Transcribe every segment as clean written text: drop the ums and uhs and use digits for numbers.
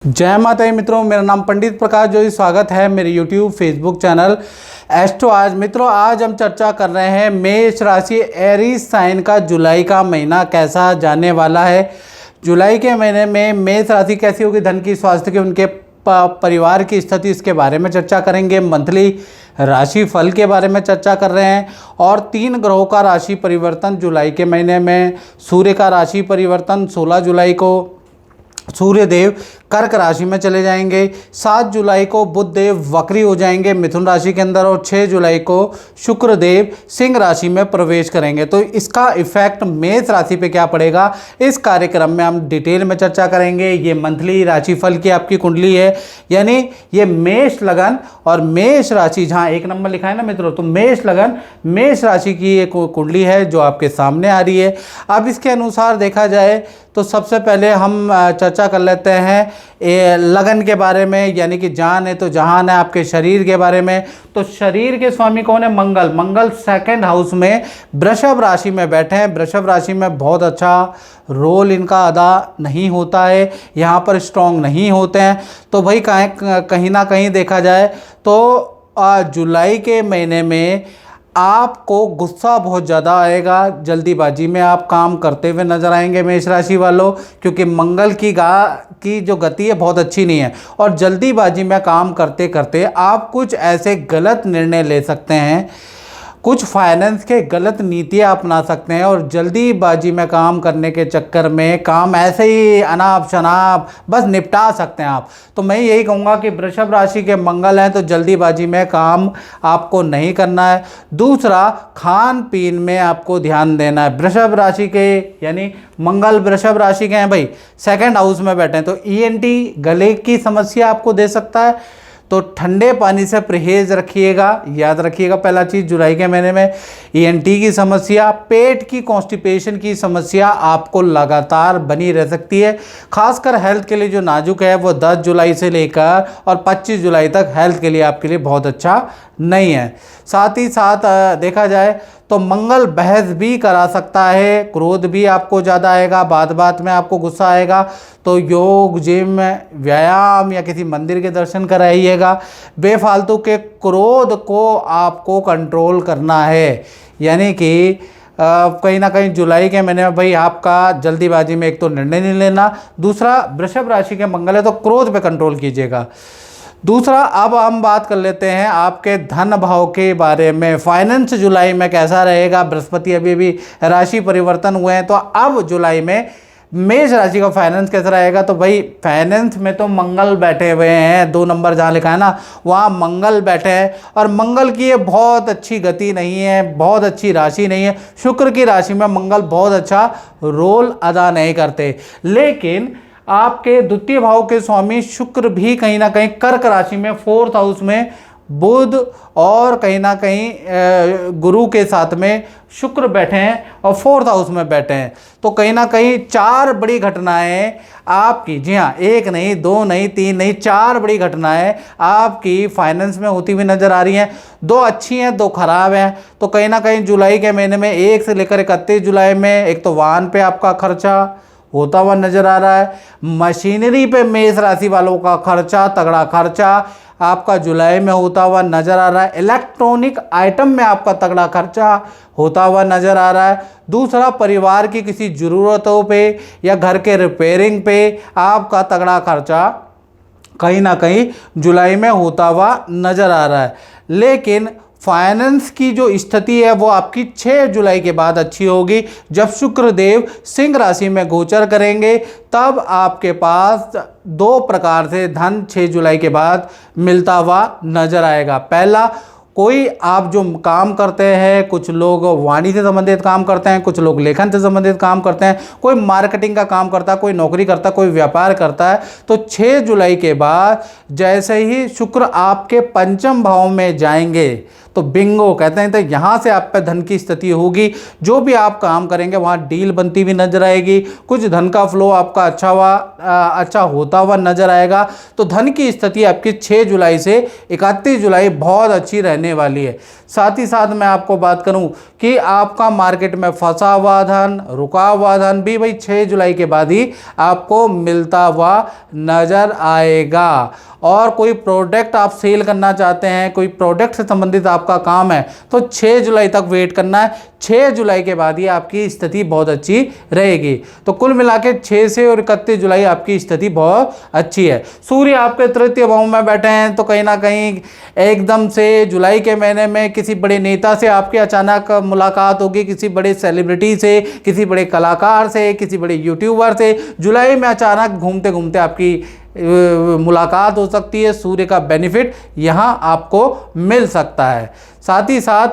जय माता दी मित्रों, मेरा नाम पंडित प्रकाश जोशी। स्वागत है मेरे YouTube फेसबुक चैनल एस्ट्रो आज। मित्रों, आज हम चर्चा कर रहे हैं मेष राशि एरीज साइन का जुलाई का महीना कैसा जाने वाला है। जुलाई के महीने में मेष राशि कैसी होगी, धन की, स्वास्थ्य की, उनके परिवार की स्थिति, इसके बारे में चर्चा करेंगे। मंथली राशि फल के बारे में चर्चा कर रहे हैं और 3 ग्रहों का राशि परिवर्तन जुलाई के महीने में। सूर्य का राशि परिवर्तन 16 जुलाई को सूर्य देव कर्क राशि में चले जाएंगे। 7 जुलाई को बुध देव वक्री हो जाएंगे मिथुन राशि के अंदर और 6 जुलाई को शुक्र देव सिंह राशि में प्रवेश करेंगे। तो इसका इफेक्ट मेष राशि पे क्या पड़ेगा, इस कार्यक्रम में हम डिटेल में चर्चा करेंगे। ये मंथली राशिफल की आपकी कुंडली है, यानी ये मेष लगन और मेष राशि, जहाँ 1 नंबर लिखा है ना मित्रों, तो मेष लगन मेष राशि की एक कुंडली है जो आपके सामने आ रही है। अब इसके अनुसार देखा जाए तो सबसे पहले हम चर्चा कर लेते हैं लगन के बारे में, यानी कि जान है तो जहान है। आपके शरीर के बारे में, तो शरीर के स्वामी कौन है, मंगल। मंगल 2nd हाउस में वृषभ राशि में बैठे हैं। वृषभ राशि में बहुत अच्छा रोल इनका अदा नहीं होता है, यहाँ पर स्ट्रॉन्ग नहीं होते हैं। तो भाई कहीं ना कहीं देखा जाए तो जुलाई के महीने में आपको गुस्सा बहुत ज़्यादा आएगा, जल्दीबाजी में आप काम करते हुए नजर आएंगे मेष राशि वालों, क्योंकि मंगल की जो गति है बहुत अच्छी नहीं है और जल्दीबाजी में काम करते करते आप कुछ ऐसे गलत निर्णय ले सकते हैं, कुछ फाइनेंस के गलत नीतियाँ अपना सकते हैं और जल्दीबाजी में काम करने के चक्कर में काम ऐसे ही अनाप शनाप बस निपटा सकते हैं आप। तो मैं यही कहूँगा कि वृषभ राशि के मंगल हैं तो जल्दीबाजी में काम आपको नहीं करना है। दूसरा, खान पीन में आपको ध्यान देना है। वृषभ राशि के यानी मंगल वृषभ राशि के हैं भाई, 2nd हाउस में बैठे हैं, तो ENT गले की समस्या आपको दे सकता है। तो ठंडे पानी से परहेज रखिएगा, याद रखिएगा। पहला चीज़, जुलाई के महीने में ENT की समस्या, पेट की कॉन्स्टिपेशन की समस्या आपको लगातार बनी रह सकती है। खासकर हेल्थ के लिए जो नाजुक है वो 10 जुलाई से लेकर और 25 जुलाई तक हेल्थ के लिए आपके लिए बहुत अच्छा नहीं है। साथ ही साथ देखा जाए तो मंगल बहस भी करा सकता है, क्रोध भी आपको ज़्यादा आएगा, बात बात में आपको गुस्सा आएगा। तो योग, जिम, व्यायाम या किसी मंदिर के दर्शन कराइएगा। बेफालतू के क्रोध को आपको कंट्रोल करना है, यानी कि कहीं ना कहीं जुलाई के महीने में भाई आपका जल्दीबाजी में एक तो निर्णय नहीं लेना। दूसरा, वृषभ राशि के मंगल है तो क्रोध पे कंट्रोल कीजिएगा। दूसरा, अब हम बात कर लेते हैं आपके धन भाव के बारे में। फाइनेंस जुलाई में कैसा रहेगा। बृहस्पति अभी राशि परिवर्तन हुए हैं, तो अब जुलाई में मेष राशि का फाइनेंस कैसा रहेगा। तो भाई फाइनेंस में तो मंगल बैठे हुए हैं, 2 नंबर जहाँ लिखा है ना वहाँ मंगल बैठे हैं और मंगल की ये बहुत अच्छी गति नहीं है, बहुत अच्छी राशि नहीं है। शुक्र की राशि में मंगल बहुत अच्छा रोल अदा नहीं करते, लेकिन आपके द्वितीय भाव के स्वामी शुक्र भी कहीं ना कहीं कर्क राशि में 4th हाउस में बुध और कहीं ना कहीं गुरु के साथ में शुक्र बैठे हैं और 4th हाउस में बैठे हैं। तो कहीं ना कहीं 4 बड़ी घटनाएं आपकी, जी हाँ, 1 नहीं, 2 नहीं, 3 नहीं, 4 बड़ी घटनाएं आपकी फाइनेंस में होती हुई नजर आ रही हैं। 2 अच्छी हैं, 2 खराब हैं। तो कहीं ना कहीं जुलाई के महीने में 1 से लेकर 31 जुलाई में एक तो वाहन पे आपका खर्चा होता हुआ नजर आ रहा है। मशीनरी पे मेष राशि वालों का खर्चा, तगड़ा खर्चा आपका जुलाई में होता हुआ नजर आ रहा है। इलेक्ट्रॉनिक आइटम में आपका तगड़ा खर्चा होता हुआ नजर आ रहा है। दूसरा, परिवार की किसी ज़रूरतों पे या घर के रिपेयरिंग पे आपका तगड़ा खर्चा कहीं ना कहीं जुलाई में होता हुआ नजर आ रहा है। लेकिन फाइनेंस की जो स्थिति है वो आपकी 6 जुलाई के बाद अच्छी होगी, जब शुक्र देव सिंह राशि में गोचर करेंगे। तब आपके पास 2 प्रकार से धन 6 जुलाई के बाद मिलता हुआ नजर आएगा। पहला, कोई आप जो काम करते हैं, कुछ लोग वाणी से संबंधित काम करते हैं, कुछ लोग लेखन से संबंधित काम करते हैं, कोई मार्केटिंग का काम करता है, कोई नौकरी करता है, कोई व्यापार करता है। तो 6 जुलाई के बाद जैसे ही शुक्र आपके 5म भाव में जाएंगे तो बिंगो कहते हैं, तो यहाँ से आप पे धन की स्थिति होगी। जो भी आप काम करेंगे वहाँ डील बनती हुई नजर आएगी, कुछ धन का फ्लो आपका अच्छा होता हुआ नजर आएगा। तो धन की स्थिति आपकी 6 जुलाई से 31 जुलाई बहुत अच्छी रहने वाली है। साथ ही साथ मैं आपको बात करूं कि आपका मार्केट में फंसा हुआ धन, रुका हुआ धन भी भाई 6 जुलाई के बाद ही आपको मिलता हुआ नजर आएगा। और कोई प्रोडक्ट आप सेल करना चाहते हैं, कोई प्रोडक्ट से संबंधित आपका काम है, तो 6 जुलाई तक वेट करना है। 6 जुलाई के बाद ही आपकी स्थिति बहुत अच्छी रहेगी। तो कुल मिला के 6 से और 31 जुलाई आपकी स्थिति बहुत अच्छी है। सूर्य आपके तृतीय भाव में बैठे हैं, तो कहीं ना कहीं एकदम से जुलाई के महीने में किसी बड़े नेता से आपकी अचानक मुलाकात होगी, किसी बड़े सेलिब्रिटी से, किसी बड़े कलाकार से, किसी बड़े यूट्यूबर से जुलाई में अचानक घूमते घूमते आपकी मुलाकात हो सकती है। सूर्य का बेनिफिट यहाँ आपको मिल सकता है। साथ ही साथ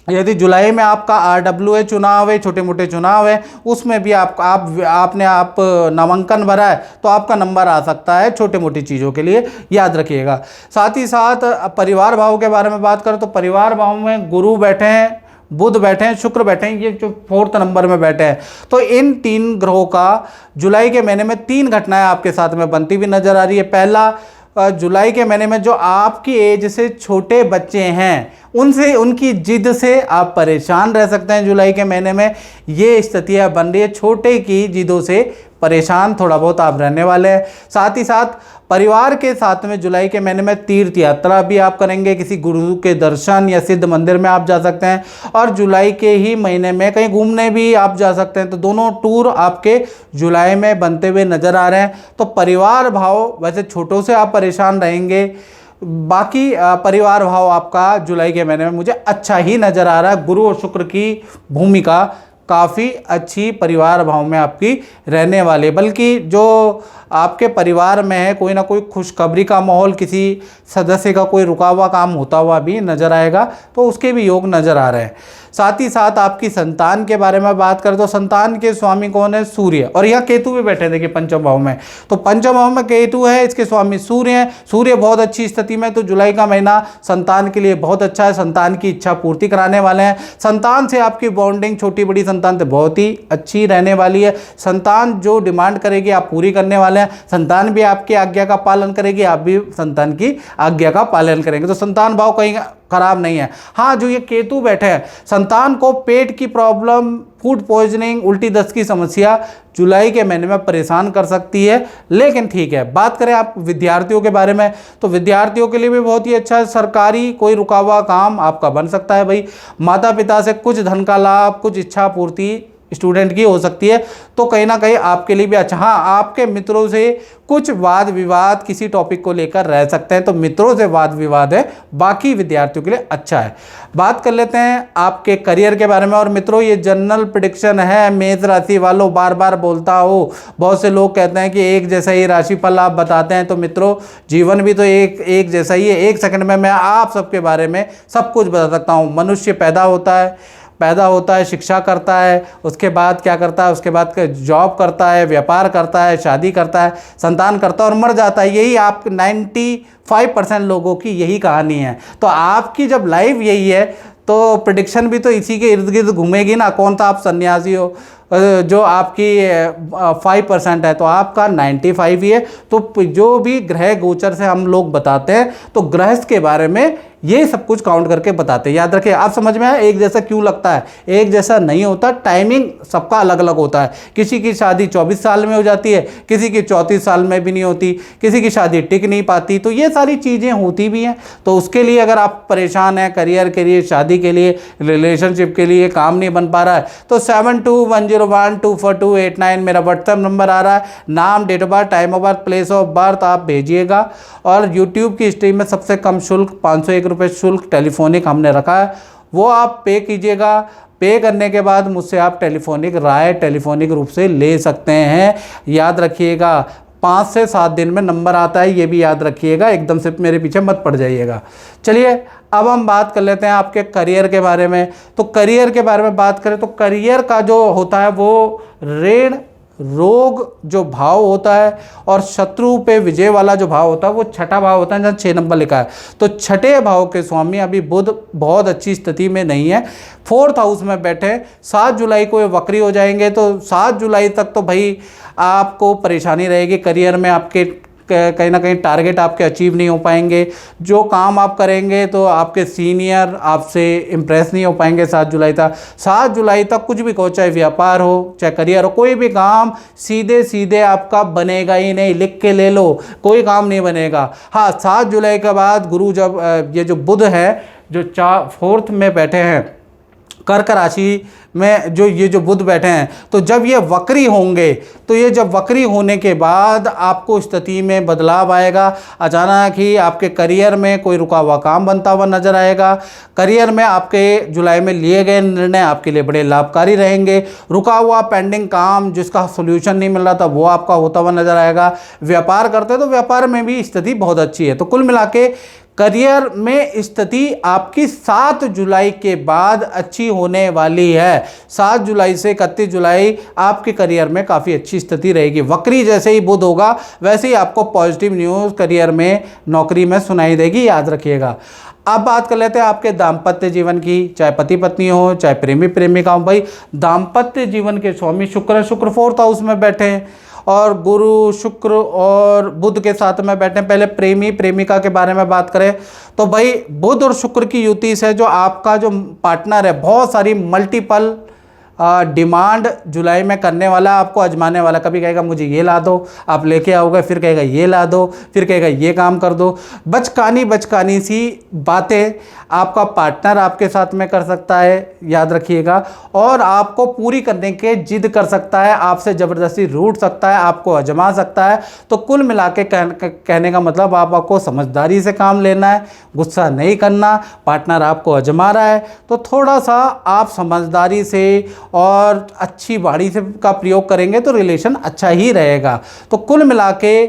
यदि जुलाई में आपका RWA चुनाव है, छोटे मोटे चुनाव है, उसमें भी आपने नामांकन भरा है तो आपका नंबर आ सकता है छोटे मोटी चीज़ों के लिए, याद रखिएगा। साथ ही साथ परिवार भाव के बारे में बात करें तो परिवार भाव में गुरु बैठे हैं, बुध बैठे हैं, शुक्र बैठे हैं, ये जो 4th नंबर में बैठे हैं। तो इन 3 ग्रहों का जुलाई के महीने में 3 घटनाएं आपके साथ में बनती हुई नजर आ रही है। पहला, जुलाई के महीने में जो आपकी एज से छोटे बच्चे हैं उनसे, उनकी जिद से आप परेशान रह सकते हैं। जुलाई के महीने में ये स्थितियाँ बन रही है, छोटे की जिदों से परेशान थोड़ा बहुत आप रहने वाले हैं। साथ ही साथ परिवार के साथ में जुलाई के महीने में तीर्थ यात्रा भी आप करेंगे, किसी गुरु के दर्शन या सिद्ध मंदिर में आप जा सकते हैं, और जुलाई के ही महीने में कहीं घूमने भी आप जा सकते हैं। तो दोनों टूर आपके जुलाई में बनते हुए नजर आ रहे हैं। तो परिवार भाव वैसे छोटों से आप परेशान रहेंगे, बाकी परिवार भाव आपका जुलाई के महीने में मुझे अच्छा ही नजर आ रहा है। गुरु और शुक्र की भूमिका काफ़ी अच्छी परिवार भाव में आपकी रहने वाली है। बल्कि जो आपके परिवार में है, कोई ना कोई खुशखबरी का माहौल, किसी सदस्य का कोई रुका हुआ काम होता हुआ भी नजर आएगा, तो उसके भी योग नजर आ रहे हैं। साथ ही साथ आपकी संतान के बारे में बात करें तो संतान के स्वामी कौन है? सूर्य। और यहाँ केतु भी बैठे, देखिए पंचम भाव में, तो पंचम भाव में केतु है, इसके स्वामी सूर्य हैं। सूर्य बहुत अच्छी स्थिति में, तो जुलाई का महीना संतान के लिए बहुत अच्छा है। संतान की इच्छा पूर्ति कराने वाले हैं। संतान से आपकी बॉन्डिंग छोटी बड़ी संतान से बहुत ही अच्छी रहने वाली है। संतान जो डिमांड करेगी आप पूरी करने वाले हैं। संतान भी आपकी आज्ञा का पालन करेगी, आप भी संतान की आज्ञा का पालन करेंगे। तो संतान भाव कहीं खराब नहीं है। हाँ, जो ये केतु बैठे हैं, संतान को पेट की प्रॉब्लम, फूड पॉइजनिंग, उल्टी दस्त की समस्या जुलाई के महीने में परेशान कर सकती है, लेकिन ठीक है। बात करें आप विद्यार्थियों के बारे में, तो विद्यार्थियों के लिए भी बहुत ही अच्छा है। सरकारी कोई रुका हुआ काम आपका बन सकता है भाई। माता पिता से कुछ धन का लाभ, कुछ इच्छा पूर्ति स्टूडेंट की हो सकती है, तो कहीं ना कहीं आपके लिए भी अच्छा। हाँ, आपके मित्रों से कुछ वाद विवाद किसी टॉपिक को लेकर रह सकते हैं, तो मित्रों से वाद विवाद है, बाकी विद्यार्थियों के लिए अच्छा है। बात कर लेते हैं आपके करियर के बारे में। और मित्रों, ये जनरल प्रेडिक्शन है, मेष राशि वालों, बार बार बोलता हूँ। बहुत से लोग कहते हैं कि एक जैसा ही राशिफल आप बताते हैं, तो मित्रों जीवन भी तो एक जैसा ही है। 1 सेकंड में मैं आप सबके बारे में सब कुछ बता सकता हूँ। मनुष्य पैदा होता है, शिक्षा करता है, उसके बाद क्या करता है, उसके बाद जॉब करता है, व्यापार करता है, शादी करता है, संतान करता है और मर जाता है। यही आप 95% लोगों की यही कहानी है। तो आपकी जब लाइफ यही है, तो प्रेडिक्शन भी तो इसी के इर्द गिर्द घूमेगी ना। कौन सा आप सन्यासी हो जो आपकी 5% है, तो आपका 95 ही है। तो जो भी ग्रह गोचर से हम लोग बताते हैं, तो गृहस्थ के बारे में ये सब कुछ काउंट करके बताते हैं। याद रखिए, आप समझ में आया एक जैसा क्यों लगता है? एक जैसा नहीं होता, टाइमिंग सबका अलग अलग होता है। किसी की शादी 24 साल में हो जाती है, किसी की 34 साल में भी नहीं होती, किसी की शादी टिक नहीं पाती। तो ये सारी चीज़ें होती भी हैं। तो उसके लिए अगर आप परेशान हैं, करियर के लिए, शादी के लिए, रिलेशनशिप के लिए, काम नहीं बन पा रहा है, तो 7210124289 मेरा व्हाट्सएप नंबर आ रहा है। नाम, date of birth, time of birth, place of birth आप भेजिएगा। और यूट्यूब की स्ट्रीम में सबसे कम शुल्क 501 रुपये शुल्क टेलीफोनिक हमने रखा है, वो आप पे कीजिएगा। पे करने के बाद मुझसे आप टेलीफोनिक राय टेलीफोनिक रूप से ले सकते हैं। याद रखिएगा, 5 से 7 दिन में नंबर आता है, ये भी याद रखिएगा। एकदम से मेरे पीछे मत पड़ जाइएगा। चलिए, अब हम बात कर लेते हैं आपके करियर के बारे में। तो करियर के बारे में बात करें तो करियर का जो होता है वो ऋण रोग जो भाव होता है और शत्रु पे विजय वाला जो भाव होता है वो छठा भाव होता है, जहाँ 6 नंबर लिखा है। तो छठे भाव के स्वामी अभी बुध बहुत अच्छी स्थिति में नहीं है, 4th हाउस में बैठे। 7 जुलाई को ये वक्री हो जाएंगे, तो 7 जुलाई तक तो भाई आपको परेशानी रहेगी। करियर में आपके कहीं ना कहीं टारगेट आपके अचीव नहीं हो पाएंगे। जो काम आप करेंगे तो आपके सीनियर आपसे इम्प्रेस नहीं हो पाएंगे 7 जुलाई तक। 7 जुलाई तक कुछ भी कहो, चाहे व्यापार हो चाहे करियर हो, कोई भी काम सीधे सीधे आपका बनेगा ही नहीं। लिख के ले लो, कोई काम नहीं बनेगा। हाँ, 7 जुलाई के बाद गुरु जब ये जो बुध है जो 4th में बैठे हैं, कर्क राशि में जो बुध बैठे हैं, तो जब ये वक्री होंगे, तो ये जब वक्री होने के बाद आपको स्थिति में बदलाव आएगा। अचानक ही आपके करियर में कोई रुका हुआ काम बनता हुआ नजर आएगा। करियर में आपके जुलाई में लिए गए निर्णय आपके लिए बड़े लाभकारी रहेंगे। रुका हुआ पेंडिंग काम जिसका सोल्यूशन नहीं मिल रहा था वो आपका होता हुआ नजर आएगा। व्यापार करते हैं तो व्यापार में भी स्थिति बहुत अच्छी है। तो कुल मिला के करियर में स्थिति आपकी 7 जुलाई के बाद अच्छी होने वाली है। 7 जुलाई से 31 जुलाई आपके करियर में काफ़ी अच्छी स्थिति रहेगी। वक्री जैसे ही बुध होगा वैसे ही आपको पॉजिटिव न्यूज़ करियर में, नौकरी में सुनाई देगी, याद रखिएगा। अब बात कर लेते हैं आपके दाम्पत्य जीवन की, चाहे पति पत्नी हो चाहे प्रेमी प्रेमिका हो। भाई दाम्पत्य जीवन के स्वामी शुक्र 4th हाउस में बैठे हैं और गुरु शुक्र और बुध के साथ में बैठे। पहले प्रेमी प्रेमिका के बारे में बात करें तो भाई बुध और शुक्र की युति से जो आपका जो पार्टनर है बहुत सारी मल्टीपल डिमांड जुलाई में करने वाला, आपको आजमाने वाला। कभी कहेगा मुझे ये ला दो, आप लेके आओगे, फिर कहेगा ये ला दो, फिर कहेगा ये काम कर दो। बचकानी सी बातें आपका पार्टनर आपके साथ में कर सकता है, याद रखिएगा। और आपको पूरी करने के जिद कर सकता है, आपसे ज़बरदस्ती रूठ सकता है, आपको आजमा सकता है। तो कुल मिला के कहने का मतलब आपको समझदारी से काम लेना है, गुस्सा नहीं करना। पार्टनर आपको आजमा रहा है तो थोड़ा सा आप समझदारी से और अच्छी वाणी से का प्रयोग करेंगे तो रिलेशन अच्छा ही रहेगा। तो कुल मिला के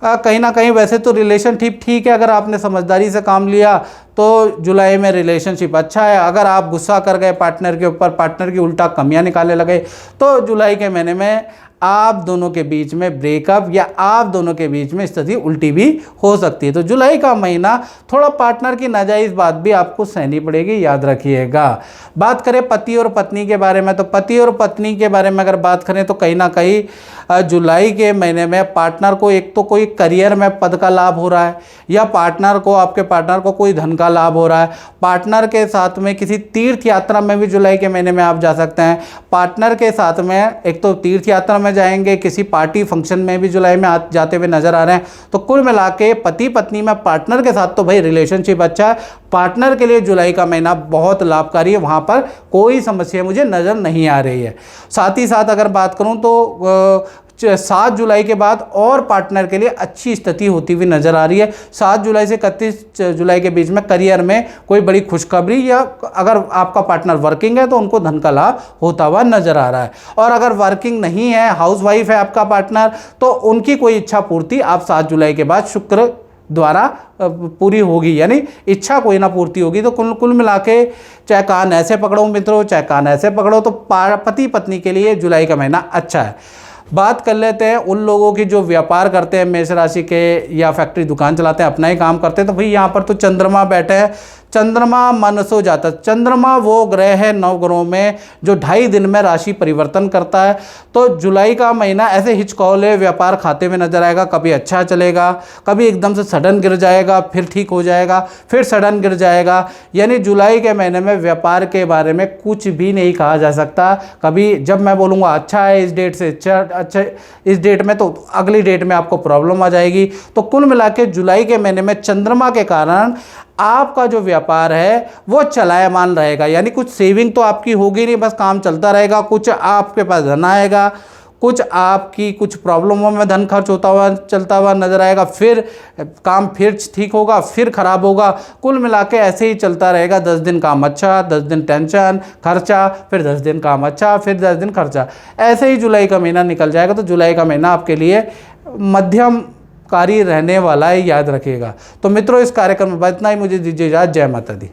कहीं ना कहीं वैसे तो रिलेशन ठीक है, अगर आपने समझदारी से काम लिया तो जुलाई में रिलेशनशिप अच्छा है। अगर आप गुस्सा कर गए पार्टनर के ऊपर, पार्टनर की उल्टा कमियां निकालने लगे, तो जुलाई के महीने में आप दोनों के बीच में ब्रेकअप या आप दोनों के बीच में स्थिति उल्टी भी हो सकती है। तो जुलाई का महीना थोड़ा पार्टनर की नाजायज़ बात भी आपको सहनी पड़ेगी, याद रखिएगा। बात करें पति और पत्नी के बारे में, तो पति और पत्नी के बारे में अगर बात करें तो कहीं ना कहीं जुलाई के महीने में पार्टनर को एक तो कोई करियर में पद का लाभ हो रहा है, या आपके पार्टनर को कोई धन का लाभ हो रहा है। पार्टनर के साथ में किसी तीर्थ यात्रा में भी जुलाई के महीने में आप जा सकते हैं। पार्टनर के साथ में एक तो तीर्थ यात्रा में जाएंगे, किसी पार्टी फंक्शन में भी जुलाई में जाते हुए नजर आ रहे हैं। तो कुल मिला के पति पत्नी में पार्टनर के साथ तो भाई रिलेशनशिप अच्छा है। पार्टनर के लिए जुलाई का महीना बहुत लाभकारी है, वहाँ पर कोई समस्या मुझे नज़र नहीं आ रही है। साथ ही साथ अगर बात करूँ तो 7 जुलाई के बाद और पार्टनर के लिए अच्छी स्थिति होती हुई नजर आ रही है। 7 जुलाई से 31 जुलाई के बीच में करियर में कोई बड़ी खुशखबरी, या अगर आपका पार्टनर वर्किंग है तो उनको धन का लाभ होता हुआ नजर आ रहा है। और अगर वर्किंग नहीं है, हाउसवाइफ है आपका पार्टनर, तो उनकी कोई इच्छा पूर्ति आप 7 जुलाई के बाद शुक्र द्वारा पूरी होगी, यानी इच्छा कोई ना पूर्ति होगी। तो कुल मिला के चाहे कान ऐसे पकड़ो मित्रों, चाहे कान ऐसे पकड़ो, तो पति पत्नी के लिए जुलाई का महीना अच्छा है। बात कर लेते हैं उन लोगों की जो व्यापार करते हैं, मेष राशि के, या फैक्ट्री दुकान चलाते हैं, अपना ही काम करते हैं। तो भाई यहाँ पर तो चंद्रमा बैठे हैं। चंद्रमा मनसो जाता, चंद्रमा वो ग्रह है 9 ग्रहों में जो 2.5 दिन में राशि परिवर्तन करता है। तो जुलाई का महीना ऐसे हिचकोले व्यापार खाते हुए नजर आएगा। कभी अच्छा चलेगा, कभी एकदम से सडन गिर जाएगा, फिर ठीक हो जाएगा, फिर सडन गिर जाएगा। यानी जुलाई के महीने में व्यापार के बारे में कुछ भी नहीं कहा जा सकता। कभी जब मैं बोलूँगा अच्छा है इस डेट से अच्छा इस डेट में, तो अगली डेट में आपको प्रॉब्लम आ जाएगी। तो कुल मिला के जुलाई के महीने में चंद्रमा के कारण आपका जो व्यापार है वो चलायमान रहेगा। यानी कुछ सेविंग तो आपकी होगी नहीं, बस काम चलता रहेगा। कुछ आपके पास धन आएगा, कुछ आपकी कुछ प्रॉब्लमों में धन खर्च होता हुआ चलता हुआ नजर आएगा, फिर काम फिर ठीक होगा, फिर खराब होगा। कुल मिला के ऐसे ही चलता रहेगा। 10 दिन काम अच्छा, 10 दिन टेंशन खर्चा, फिर 10 दिन काम अच्छा, फिर 10 दिन खर्चा, ऐसे ही जुलाई का महीना निकल जाएगा। तो जुलाई का महीना आपके लिए मध्यम कारी रहने वाला है, याद रखिएगा। तो मित्रों, इस कार्यक्रम में इतना ही। मुझे दीजिए इजाज़त। जय माता दी।